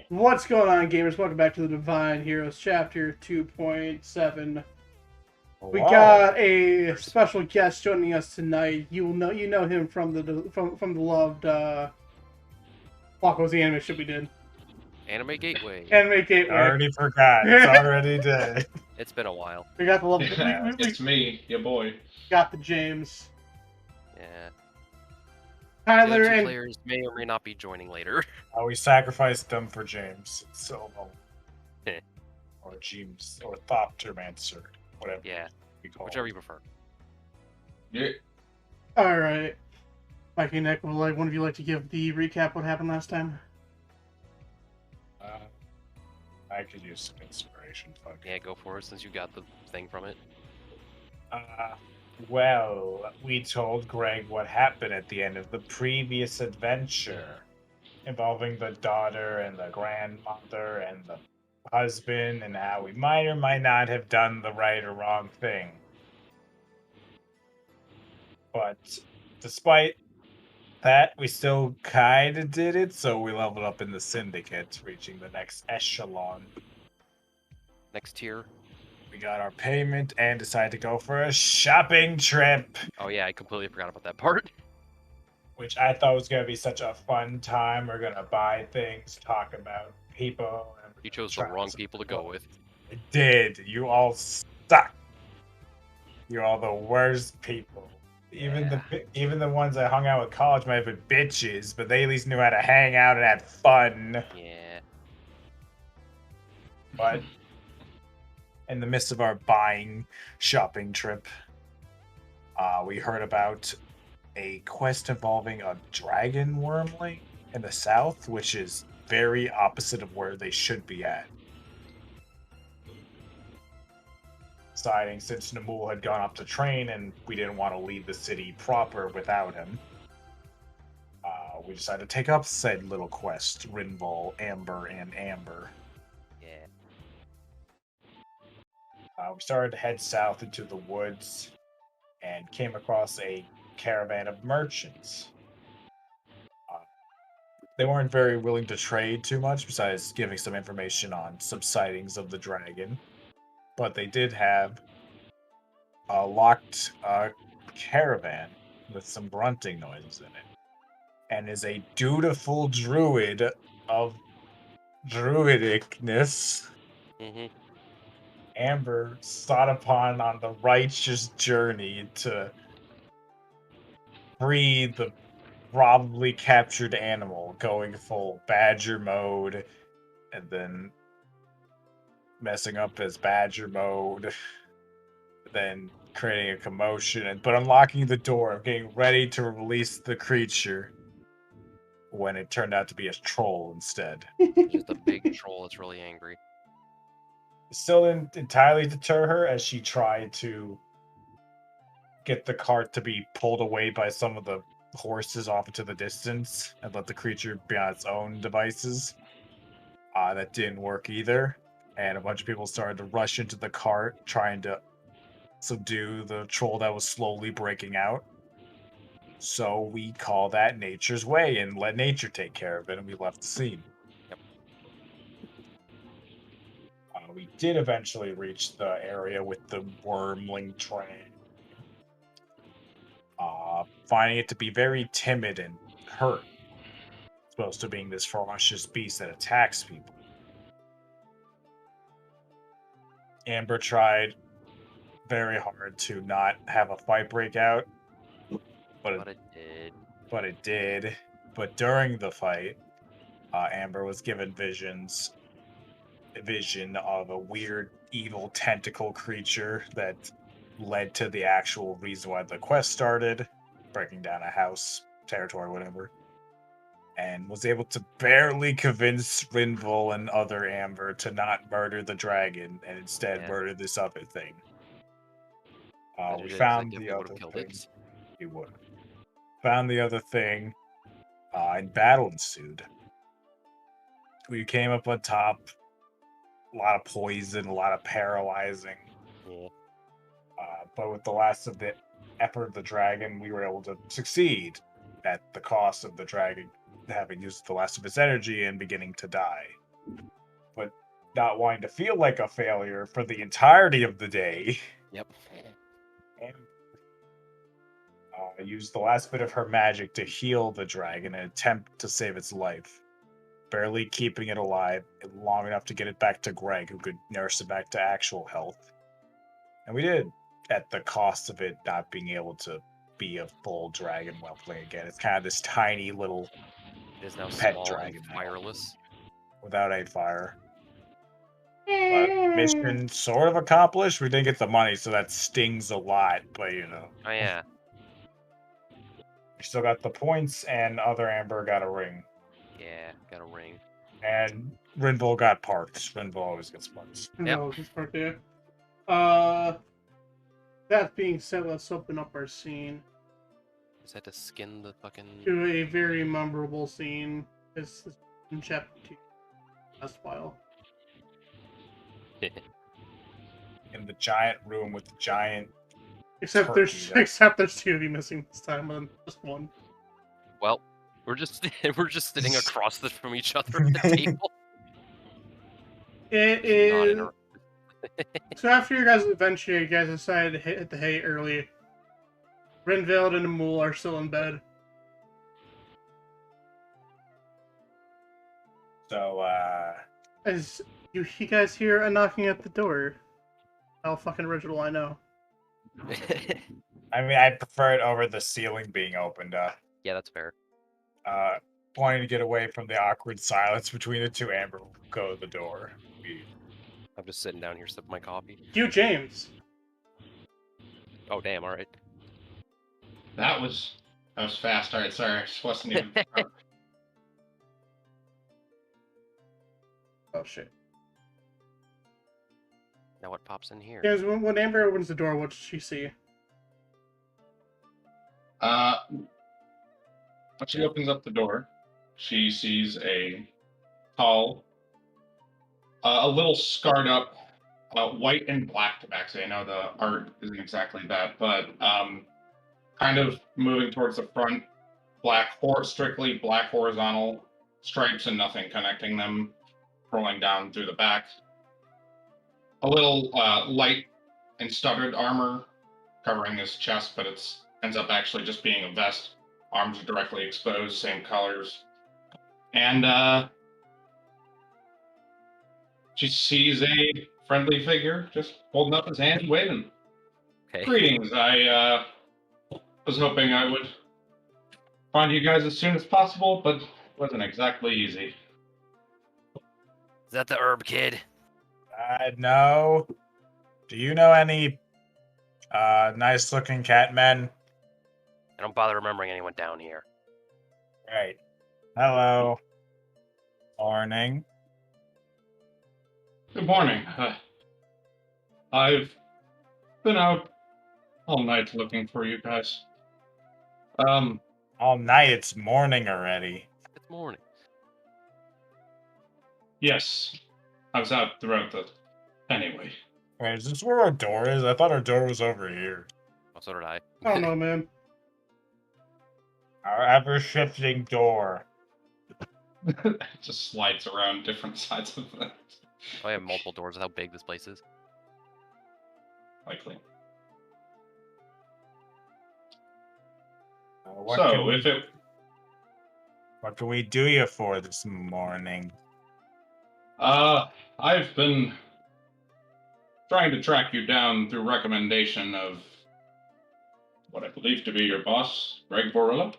What's going on, gamers? Welcome back to the Divine Heroes Chapter 2.7. We Wow. got a special guest joining us tonight. You know him from the loved what was the anime shit we did? Anime Gateway. Anime I Gateway. already forgot. It's already dead. It's been a while. We got the love. It's me, your boy. Got the James, Yeah. The Tyler, other two and players may or may not be joining later. We sacrificed them for James. So, Heh. or James, or Thoptermancer, whatever Yeah. we call Whichever it. you prefer. Yeah. all right. Mikey, Nick, would one of you like to give the recap what happened last time? I could use some inspiration. Fuck. Yeah, go for it since you got the thing from it. Well, we told Greg what happened at the end of the previous adventure, involving the daughter and the grandmother and the husband, and how we might or might not have done the right or wrong thing. But despite that, we still kind of did it, so we leveled up in the syndicate, reaching the next echelon. Next tier. We got our payment and decided to go for a shopping trip, Oh yeah, I completely forgot about that part. which I thought was going to be such a fun time. We're going to buy things, talk about people. And You chose the wrong people to go with. I did. You all suck. You're all the worst people. Even the ones I hung out with college might have been bitches, but they at least knew how to hang out and had fun. Yeah. But in the midst of our buying shopping trip, we heard about a quest involving a dragon wormling in the south, which is very opposite of where they should be at. Deciding since Namul had gone up to train and we didn't want to leave the city proper without him, we decided to take up said little quest, Rinval, Amber, and Amber. Yeah. We started to head south into the woods and came across a caravan of merchants. They weren't very willing to trade too much, besides giving some information on some sightings of the dragon. But they did have a locked caravan with some grunting noises in it, and is a dutiful druid of druidicness. Mm-hmm. Amber sought upon on the righteous journey to free the probably captured animal, going full badger mode, and then messing up his badger mode, then creating a commotion, but unlocking the door, getting ready to release the creature, when it turned out to be a troll instead. Just a big troll that's really angry. Still didn't entirely deter her, as she tried to get the cart to be pulled away by some of the horses off into the distance and let the creature be on its own devices. That didn't work either, and a bunch of people started to rush into the cart trying to subdue the troll that was slowly breaking out. So we call that nature's way and let nature take care of it, and we left the scene. Yep. We did eventually reach the area with the wormling train. Finding it to be very timid and hurt, supposed to being this ferocious beast that attacks people. Amber tried very hard to not have a fight break out, but it did. it did. But during the fight, Amber was given vision of a weird, evil tentacle creature that led to the actual reason why the quest started, breaking down a house, territory, whatever, and was able to barely convince Rinval and other Amber to not murder the dragon and instead murder this other thing. We found the other thing. He would. Found the other thing, and battle ensued. We came up on top. A lot of poison, a lot of paralyzing. Yeah. But with the last of the effort of the dragon, we were able to succeed at the cost of the dragon having used the last of its energy and beginning to die. But not wanting to feel like a failure for the entirety of the day, Yep. used the last bit of her magic to heal the dragon in an attempt to save its life, barely keeping it alive long enough to get it back to Greg, who could nurse it back to actual health. And we did, at the cost of it not being able to be a full dragon whelpling again. It's kind of this tiny little It is now pet small dragon and now, fireless. without a fire. But mission sort of accomplished. We didn't get the money, so that stings a lot, but Oh yeah. we still got the points, and other Amber got a ring. Yeah, got a ring. And Rinville got parts. Rinville always gets parts. No, this part there. That being said, let's open up our scene Just had to skin the fucking. to a very memorable scene. This is in chapter 2, last while. In the giant room with the giant. Except Turkey, there's 2 of you missing this time, and just 1. Well, we're just sitting across from each other at the table. It Not is. inter- So after your guys' adventure, you guys decided to hit the hay early. Renveld and the Mool are still in bed. So, As you guys hear a knocking at the door. How fucking original, I know. I mean, I prefer it over the ceiling being opened up. Yeah, that's fair. Wanting to get away from the awkward silence between the two, Amber will go to the door. I'm just sitting down here sipping my coffee. You, James. Oh damn! All right. That was fast. All right, sorry, I just wasn't even. Oh shit. Now what pops in here? James, when Amber opens the door, what does she see? When she opens up the door, she sees a tall, a little scarred up, white and black tabaxi. I know the art isn't exactly that, but kind of moving towards the front, strictly black horizontal stripes and nothing connecting them, rolling down through the back. A little light and studded armor covering his chest, but it ends up actually just being a vest. Arms are directly exposed, same colors. And she sees a friendly figure just holding up his hand and waving. Okay. Greetings. I was hoping I would find you guys as soon as possible, but it wasn't exactly easy. Is that the herb kid? No. Do you know any nice-looking cat men? I don't bother remembering anyone down here. Right. Hello. Morning. Good morning. I've been out all night looking for you guys. All night, it's morning already. It's morning. Yes, I was out throughout the. Anyway. Wait, is this where our door is? I thought our door was over here. Oh, so did I. I don't know, man. Our ever-shifting door. It just slides around different sides of it. I have multiple doors with how big this place is. Likely. What So, can we, if it. what can we do you for this morning? I've been trying to track you down through recommendation of what I believe to be your boss, Greg Borilla.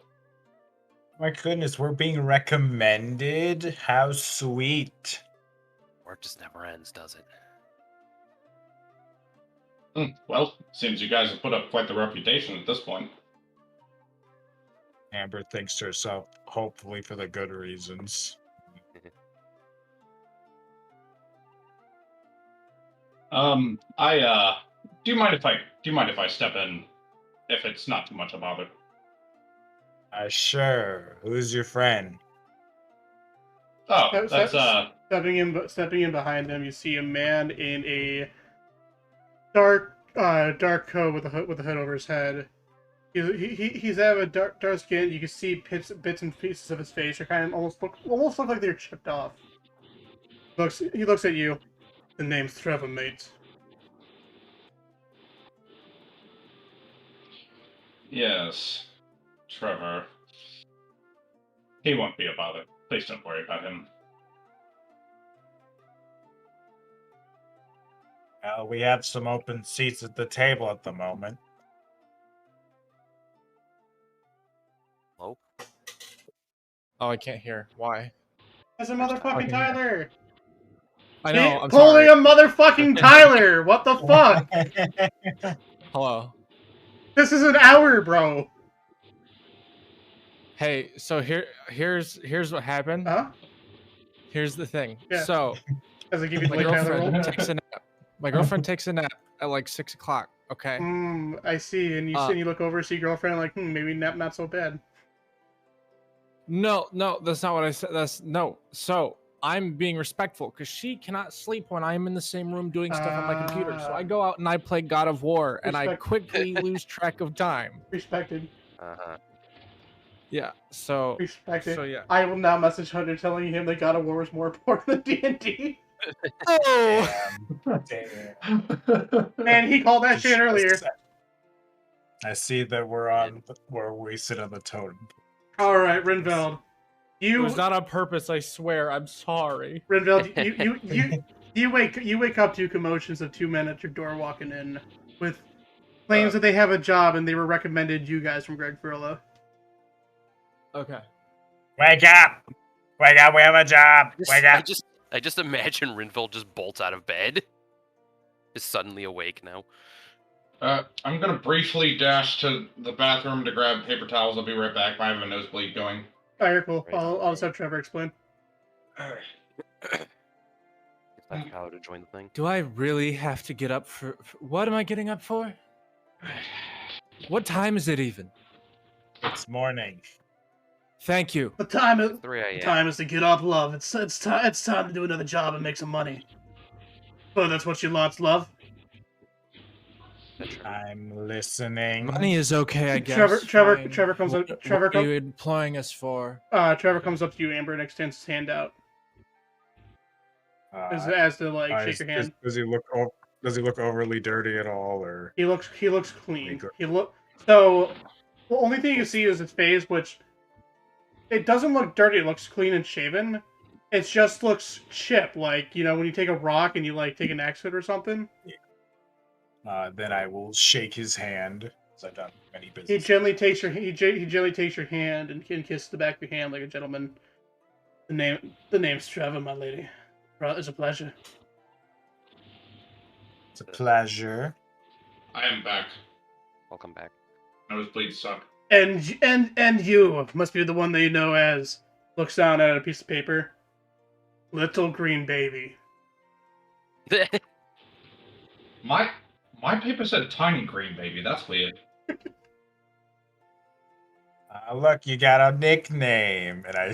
My goodness, we're being recommended? How sweet. Work just never ends, does it? Well, seems you guys have put up quite the reputation at this point. Amber thinks to herself, hopefully for the good reasons. Do you mind if I step in, if it's not too much a bother? Sure. Who's your friend? Oh, So- that's Stepping in behind them, you see a man in a dark coat with a hood over his head. He's out of a dark skin. You can see bits and pieces of his face. They kind of almost look like they're chipped off. He looks at you. The name's Trevor, mate. Yes, Trevor. He won't be a bother. Please don't worry about him. We have some open seats at the table at the moment. Oh, Oh, I can't hear. Why? That's a motherfucking Tyler. I know. I'm Pulling sorry. a motherfucking Tyler. What the fuck? Hello. This is an hour, bro. Hey, so here's what happened. Huh? Here's the thing. Yeah. So Does it give you the my late Tyler roll? girlfriend takes a nap. My girlfriend takes a nap at like 6 o'clock. Okay. I see. And you look over, see your girlfriend, like, maybe not so bad. No, that's not what I said. No. So I'm being respectful because she cannot sleep when I'm in the same room doing stuff on my computer. So I go out and I play God of War, and I quickly lose track of time. Respected. Yeah. So. Respected. So yeah. I will now message Hunter telling him that God of War is more important than D&D. Oh. Damn. Man, he called that shit earlier. I see that we're wasted on the totem. All right, Renveld. It was not on purpose, I swear. I'm sorry. Renveld, you wake up to commotions of two men at your door walking in with claims that they have a job and they were recommended you guys from Greg Furlow. Okay. Wake up! Wake up! We have a job. Wake up! I just imagine Rinville just bolts out of bed. Is suddenly awake now. I'm gonna briefly dash to the bathroom to grab paper towels. I'll be right back. I have a nosebleed going. Alright, cool. I'll just have Trevor explain. Like how to join the thing. Do I really have to get up for what am I getting up for? What time is it even? It's morning. Thank you. The time is 3 a.m. Time is to get up, love. It's time to do another job and make some money. But that's what you lots love. I'm listening. Money is okay, I guess. Trevor comes up. What are you employing us for? Trevor comes up to you, Amber, and extends his hand out. As to like shake your hand. Does he look overly dirty at all, or he looks clean. So the only thing you see is his face, which it doesn't look dirty. It looks clean and shaven. It just looks chipped, like when you take a rock and you like take an axe to it or something. Then I will shake his hand, as I've done many business. He gently takes your hand and kisses the back of your hand like a gentleman. The name's Trevor, my lady. It's a pleasure. It's a pleasure. I am back. Welcome back. Nosebleeds suck. And you must be the one that you know as looks down at a piece of paper. Little green baby. My paper said tiny green baby. That's weird. Look, you got a nickname, and I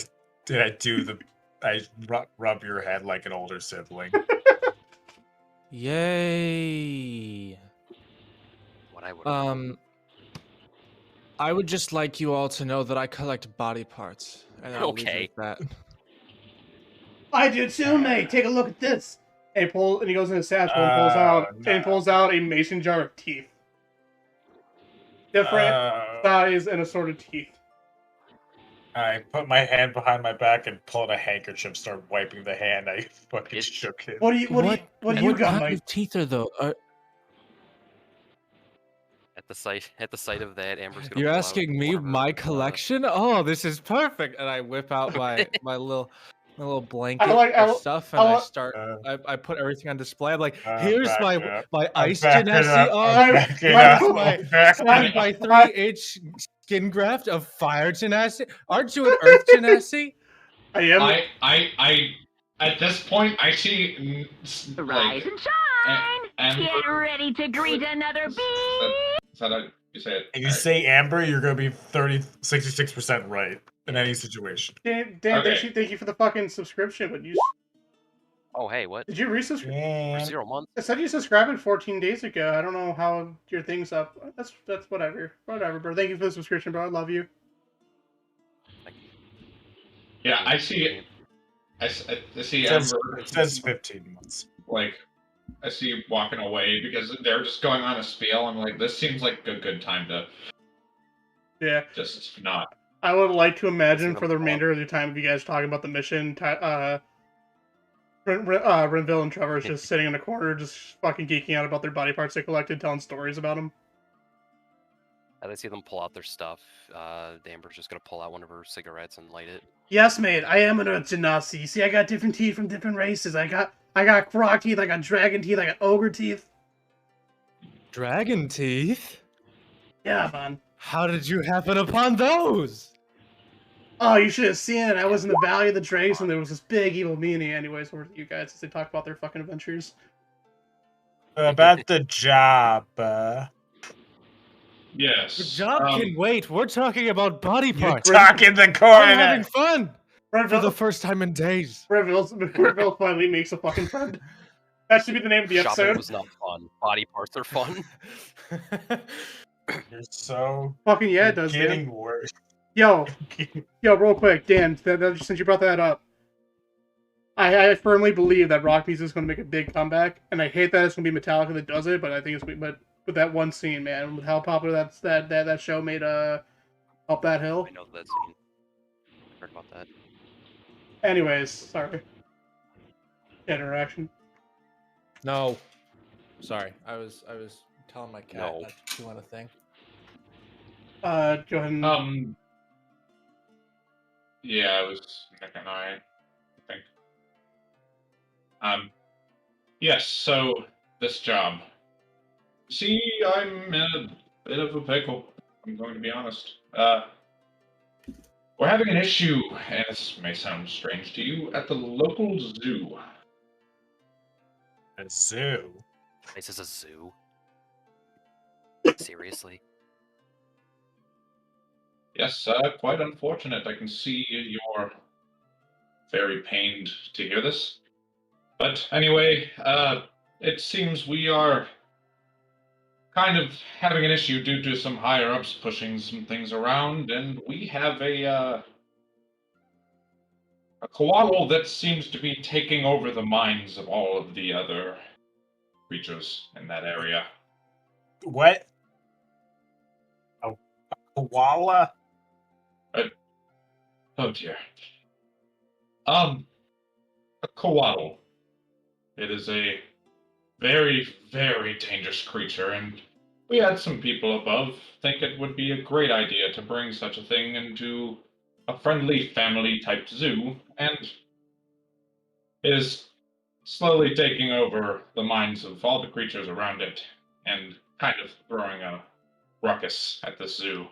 rub your head like an older sibling. Yay. What I would I would just like you all to know that I collect body parts. And I'll leave it at that. I do too, mate. Take a look at this. And he goes in his satchel and pulls out a mason jar of teeth. Different size and assorted teeth. I put my hand behind my back and pulled a handkerchief, start wiping the hand. I fucking shook it. What do you got, Mike? What teeth are those? At the sight of that, Amber's gonna. You're asking me my collection? Oh, this is perfect! And I whip out my little blanket of stuff, and I put everything on display. I'm like, here's my ice genasi arm, my 3H skin graft of fire genasi. Aren't you an earth genasi? I am. I at this point I see rise and shine. Get ready to greet another bee. Is that how you say it? If you say Amber, you're gonna be 66% right in any situation. Dan, thank you for the fucking subscription, but you. Oh, hey, what? Did you resubscribe? For 0 months? It said you subscribed 14 days ago. I don't know how your thing's up. That's whatever. Whatever, bro. Thank you for the subscription, bro. I love you. Thank you. Yeah, I see it. I see Amber. It says 15 months. Like, I see you walking away because they're just going on a spiel. I'm like, this seems like a good time to. Yeah. Just not. I would like to imagine for the remainder of your time, if you guys talking about the mission, Renville and Trevor is just sitting in a corner, just fucking geeking out about their body parts they collected, telling stories about them. As I see them pull out their stuff, Amber's just gonna pull out one of her cigarettes and light it. Yes, mate, I am an Genasi. See, I got different teeth from different races. I got frog teeth, I got dragon teeth, I got ogre teeth. Dragon teeth? Yeah, man. How did you happen upon those? Oh, you should have seen it. I was in the Valley of the Drakes, and there was this big evil meanie. Anyways, where you guys as they talk about their fucking adventures. About the job. Yes. The job can wait. We're talking about body parts. You're talking the corner. I'm having fun. For the first time in days. Renville finally makes a fucking friend. That should be the name of the episode. Shopping was not fun. Body parts are fun. You're so fucking yeah, it does. Getting worse. Yo, real quick, Dan. Since you brought that up, I firmly believe that rock music is going to make a big comeback, and I hate that it's going to be Metallica that does it. But I think it's but with that one scene, man, with how popular that show made Up That Hill. I know that scene. I heard about that. Anyways, sorry. Interaction. No. Sorry, I was telling my cat not to do anything. Go ahead and... Yeah, it was Nick and I think. Yes, so this job. See, I'm in a bit of a pickle. I'm going to be honest. We're having an issue, and this may sound strange to you, at the local zoo. A zoo? This is a zoo? Seriously? Yes, quite unfortunate. I can see you're very pained to hear this. But anyway, it seems we are kind of having an issue due to some higher-ups pushing some things around, and we have a koala that seems to be taking over the minds of all of the other creatures in that area. What? A koala? Oh dear. A koala. It is a very, very dangerous creature, and we had some people above think it would be a great idea to bring such a thing into a friendly family-type zoo, and it is slowly taking over the minds of all the creatures around it, and kind of throwing a ruckus at the zoo.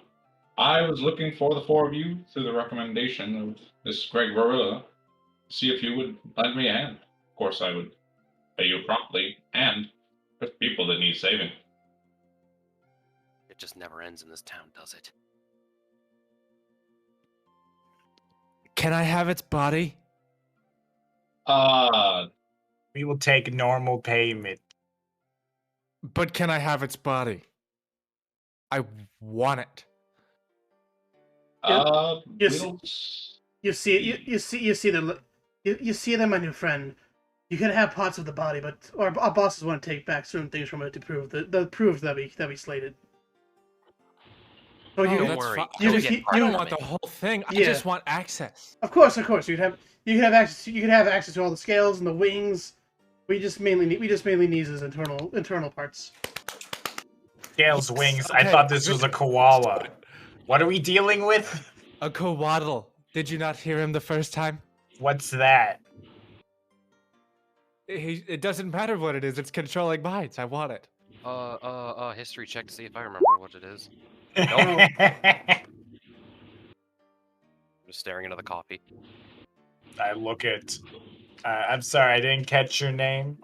I was looking for the four of you through the recommendation of this Greg Varilla to see if you would lend me a hand. Of course, I would pay you promptly, and with people that need saving. It just never ends in this town, does it? Can I have its body? We will take normal payment. But can I have its body? I want it. You see them, my new friend. You can have parts of the body, but our bosses want to take back certain things from it to prove that we slayed it. So don't worry. I don't want the whole thing. I just want access. Of course. You can have access to all the scales and the wings. We just mainly need his internal parts. Scales, wings. I thought this was a koala. What are we dealing with? A kowaddle. Did you not hear him the first time? What's that? It doesn't matter what it is. It's controlling minds. I want it. History check to see if I remember what it is. Nope. Just staring into the coffee. I look at. I'm sorry, I didn't catch your name.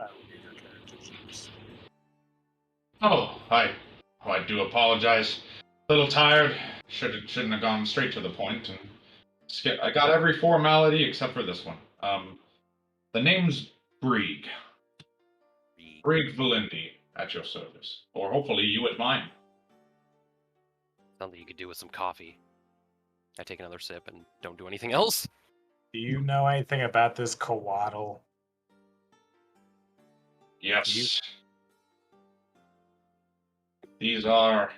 I do apologize. A little tired. Shouldn't have gone straight to the point. And I got every formality except for this one. The name's Brig. Brig Valindi at your service. Or hopefully you at mine. Something you could do with some coffee. I take another sip and don't do anything else. Do you know anything about this coatl? Yes. These are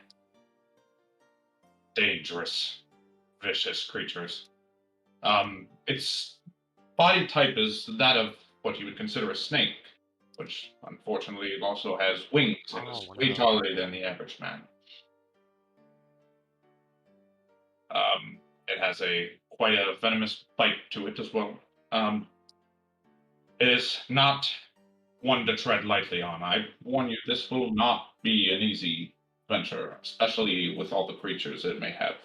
dangerous, vicious creatures. Its body type is that of what you would consider a snake, which unfortunately also has wings and is way taller than the average man. It has quite a venomous bite to it as well. It is not one to tread lightly on. I warn you, this will not be an easy venture, especially with all the creatures it may have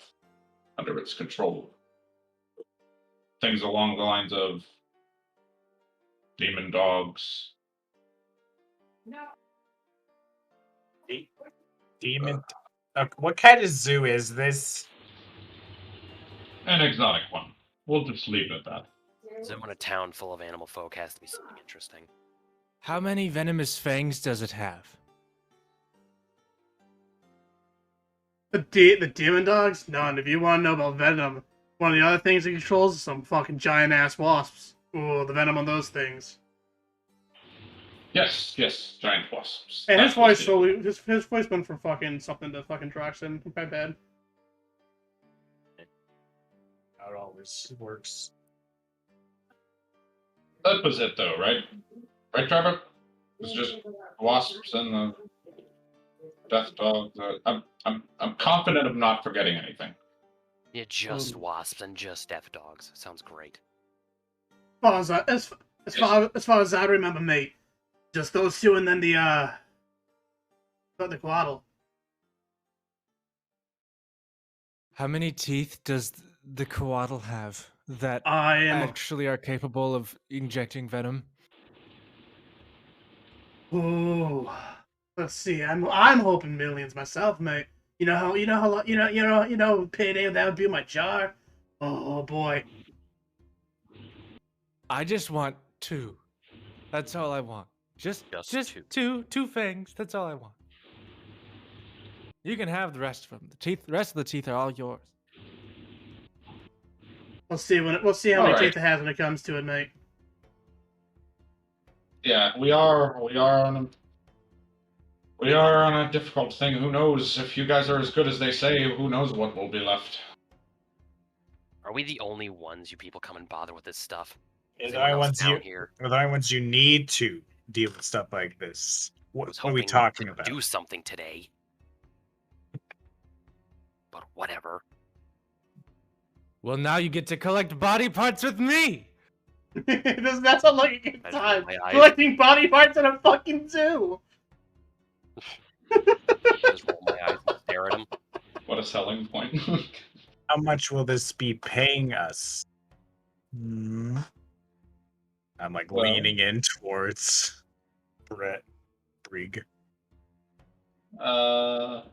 under its control. Things along the lines of demon dogs. Demon. What kind of zoo is this? An exotic one. We'll just leave it at that. So in a town full of animal folk has to be something interesting. How many venomous fangs does it have? The demon dogs? None. If you want to know about venom, one of the other things it controls is some fucking giant-ass wasps. Ooh, the venom on those things. Yes, giant wasps. And his voice slowly, his voice went from fucking something to fucking Droxen. My bad. How it always works. That was it, though, right? Right, Trevor? It's just wasps and the death dogs. I'm confident of not forgetting anything. Yeah, just wasps and just death dogs. Sounds great. As far as I remember, mate, just those two, and then the coatl. How many teeth does the coatl have that actually are capable of injecting venom? Ooh, let's see. I'm hoping millions myself, mate. You know, payday, that would be my jar. Oh boy. I just want 2. That's all I want. Just two fangs. That's all I want. You can have the rest of them. The rest of the teeth are all yours. We'll see how many teeth it has when it comes to it, mate. Yeah, we are on a difficult thing. Who knows if you guys are as good as they say? Who knows what will be left? Are we the only ones you people come and bother with this stuff? Are the only ones you need to deal with stuff like this? What are we talking about? Do something today. But whatever. Well, now you get to collect body parts with me! Does that sound like a good time? Collecting body parts in a fucking zoo! Just roll my eyes and stare at him. What a selling point. How much will this be paying us? I'm like leaning in towards Brig. Well,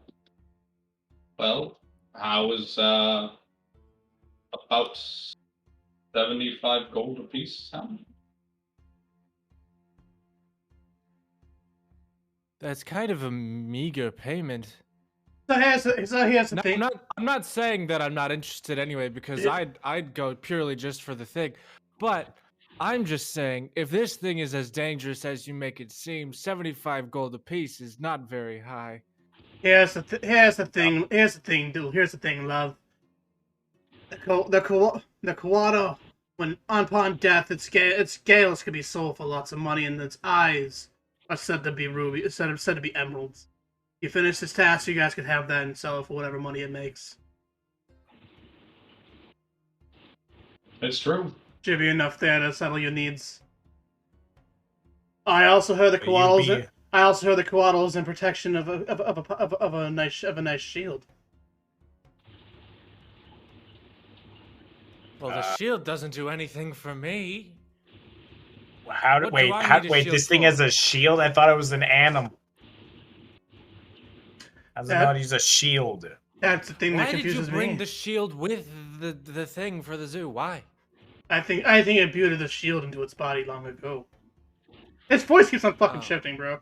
how is about 75 gold apiece sound? That's kind of a meager payment. So here's the thing. I'm not saying that I'm not interested anyway, because I'd go purely just for the thing. But I'm just saying, if this thing is as dangerous as you make it seem, 75 gold apiece is not very high. Here's the thing, dude. Here's the thing, love. The coatl, when upon death, its scales can be sold for lots of money, and its eyes are said to be rubies, said to be emeralds. You finish this task, you guys can have that and sell it for whatever money it makes. It's true. Should be enough there to settle your needs. I also heard the coatl. I also heard the coatl is in protection of a nice shield. Well, the shield doesn't do anything for me. Wait, this thing has a shield? I thought it was an animal. How's it not use a shield? That's the thing that confuses me. Why did you bring the shield with the thing for the zoo? Why? I think it imbued the shield into its body long ago. His voice keeps on fucking shifting, bro.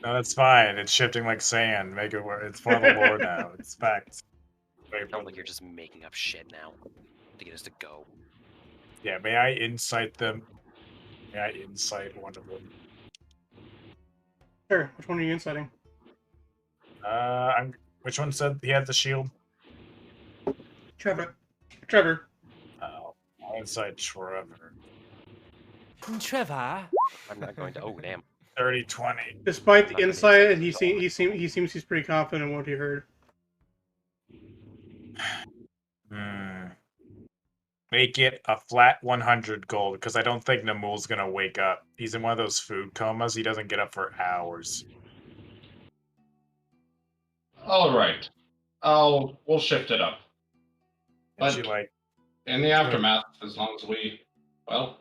No, that's fine. It's shifting like sand. Make it work. It's part of the lore now. It's facts. Sounds like you're just making up shit now to get us to go. Yeah, may I insight them? May I insight one of them? Sure. Which one are you inciting? Which one said he had the shield? Trevor. Oh, I'll insight Trevor. Trevor. I'm not going to. Oh damn. 30-20. Despite the I'm not gonna insight, insight he seems he's pretty confident in what he heard. Make it a flat 100 gold, because I don't think Namul's gonna wake up. He's in one of those food comas. He doesn't get up for hours. All right. We'll shift it up. And But in the aftermath, as long as we,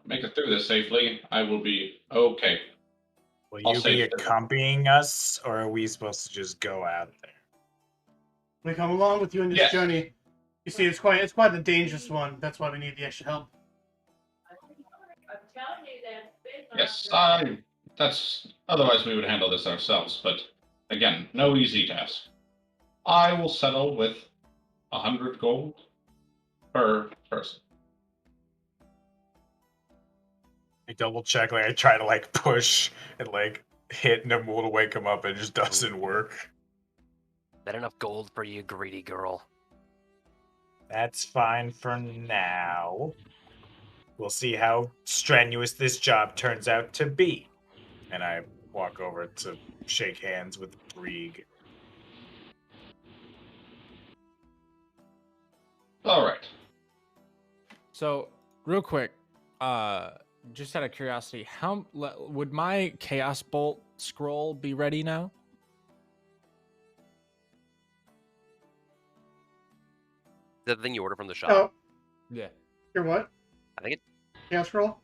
make it through this safely, I will be okay. Will you be accompanying us, or are we supposed to just go out there? We come along with you in this journey. You see, it's quite a dangerous one. That's why we need the extra help. Yes, that's otherwise we would handle this ourselves. But again, no easy task. I will settle with 100 gold per person. I double check, I try to push and hit Namul to wake him up, and it just doesn't work. Is that enough gold for you, greedy girl? That's fine for now. We'll see how strenuous this job turns out to be. And I walk over to shake hands with Brieg. All right. So, real quick, just out of curiosity, how would my Chaos Bolt scroll be ready now? The thing you order from the shop. Oh. Yeah. Your what? I think it. Chaos Scroll?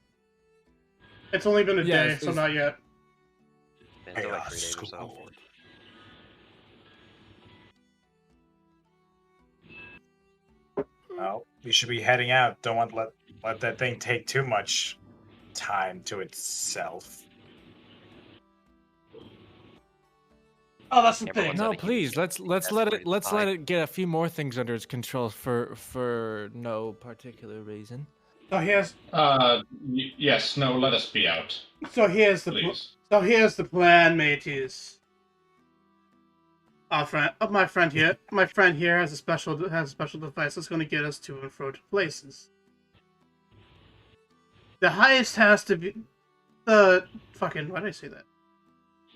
It's only been a day, so not yet. It's still like 3 days or so. Well, we should be heading out. Don't want let that thing take too much time to itself. Oh, that's the thing. No, please. Let's let it get a few more things under its control for no particular reason. So here's. Yes. No. Let us be out. So here's the plan, mateys. My friend here has a special device that's going to get us to and fro to places. The highest has to be the fucking. Why did I say that?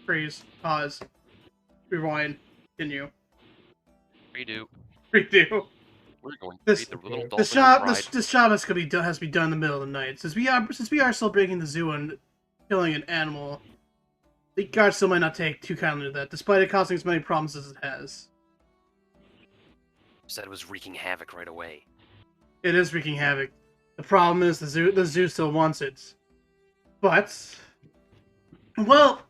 Freeze. Pause. Rewind. Continue. Redo. We're going. This job has to be done in the middle of the night. Since we are still breaking the zoo and killing an animal, the guard still might not take too kindly to that, despite it causing as many problems as it has. Said it was wreaking havoc right away. It is wreaking havoc. The problem is the zoo still wants it. But, well,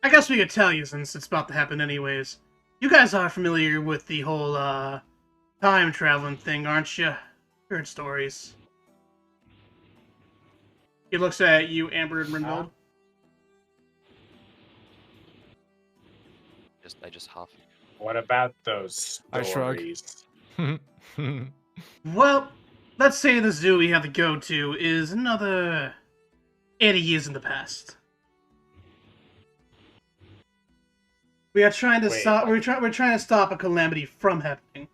I guess we could tell you since it's about to happen anyways. You guys are familiar with the whole time traveling thing, aren't you? Heard stories. He looks at you, Amber and Rinvold. I just huff. What about those stories? I shrug. Well, let's say the zoo we have to go to is another 80 years in the past. We are trying to stop. We're trying to stop a calamity from happening.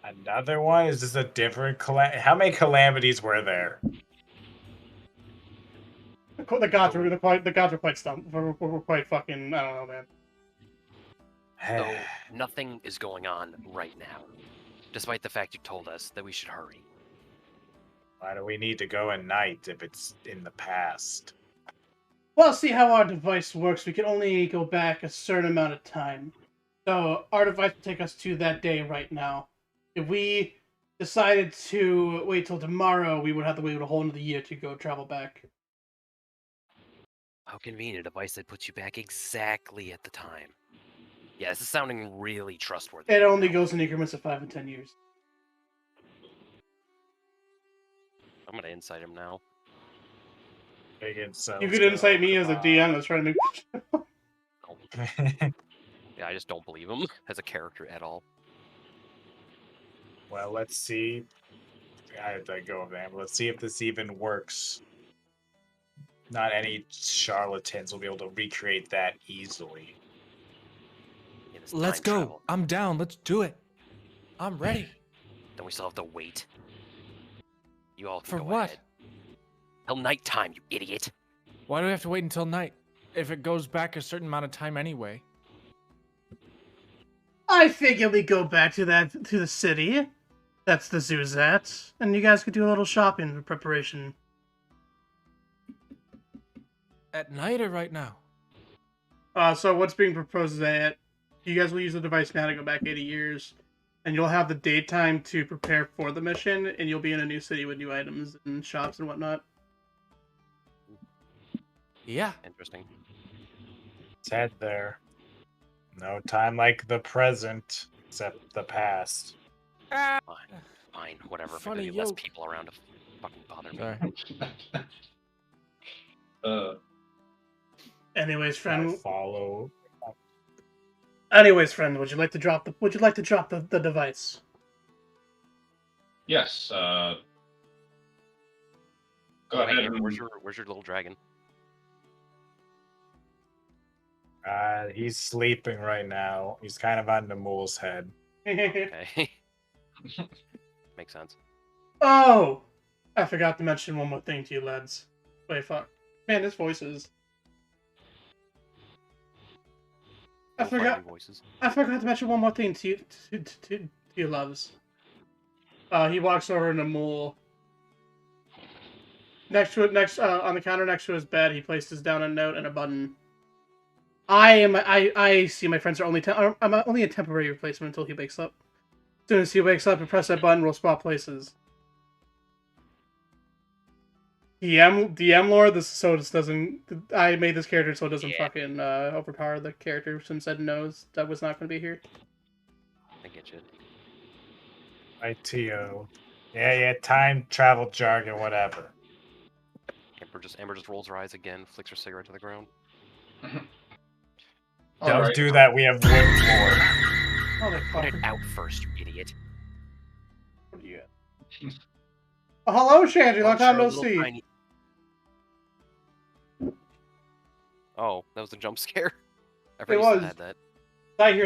Another one? Is this a different calamity? How many calamities were there? The gods were quite stumped. We're quite fucking. I don't know, man. So nothing is going on right now, despite the fact you told us that we should hurry. Why do we need to go at night if it's in the past? Well, see how our device works. We can only go back a certain amount of time. So our device will take us to that day right now. If we decided to wait till tomorrow, we would have to wait a whole another year to go travel back. How convenient, a device that puts you back exactly at the time. Yeah, this is sounding really trustworthy. It only goes in increments of 5 and 10 years. I'm gonna insight him now. You could incite me as a DM that's trying to make. Yeah, I just don't believe him as a character at all. Well, let's see. I have to go over there. Let's see if this even works. Not any charlatans will be able to recreate that easily. Yeah, Let's go. Travel. I'm down. Let's do it. I'm ready. Then we still have to wait. You all can For go what? ahead. Till nighttime, you idiot. Why do we have to wait until night? If it goes back a certain amount of time anyway. I figure we go back to the city. That's the zoo's at. And you guys could do a little shopping for preparation. At night or right now? So what's being proposed is that you guys will use the device now to go back 80 years. And you'll have the daytime to prepare for the mission, and you'll be in a new city with new items and shops and whatnot. Yeah. Interesting. Let's head there. No time like the present, except the past. Fine, whatever. Funny, There'll be less people around to fucking bother me. Sorry. Anyways, friend. Follow. Anyways, friend, would you like to drop the device? Yes. Go ahead. And where's your little dragon? He's sleeping right now. He's kind of on the mole's head. Okay. Makes sense. Oh! I forgot to mention one more thing to you, lads. Wait, fuck. Man, this voice is... I forgot to mention one more thing to you, loves. He walks over in a mule. On the counter next to his bed, he places down a note and a button. I see my friends are I'm only a temporary replacement until he wakes up. As soon as he wakes up and press that button, we'll swap places. DM lore, I made this character so it doesn't fucking overpower the character since Ed knows that was not going to be here. I get you. ITO. Yeah, time travel jargon, whatever. Amber just rolls her eyes again, flicks her cigarette to the ground. Don't do that, we have wood floor. Put it out first, you idiot. What do you got? Hello, Shandy. Long time no see. Tiny... Oh, that was a jump scare? I forgot you had that. I hear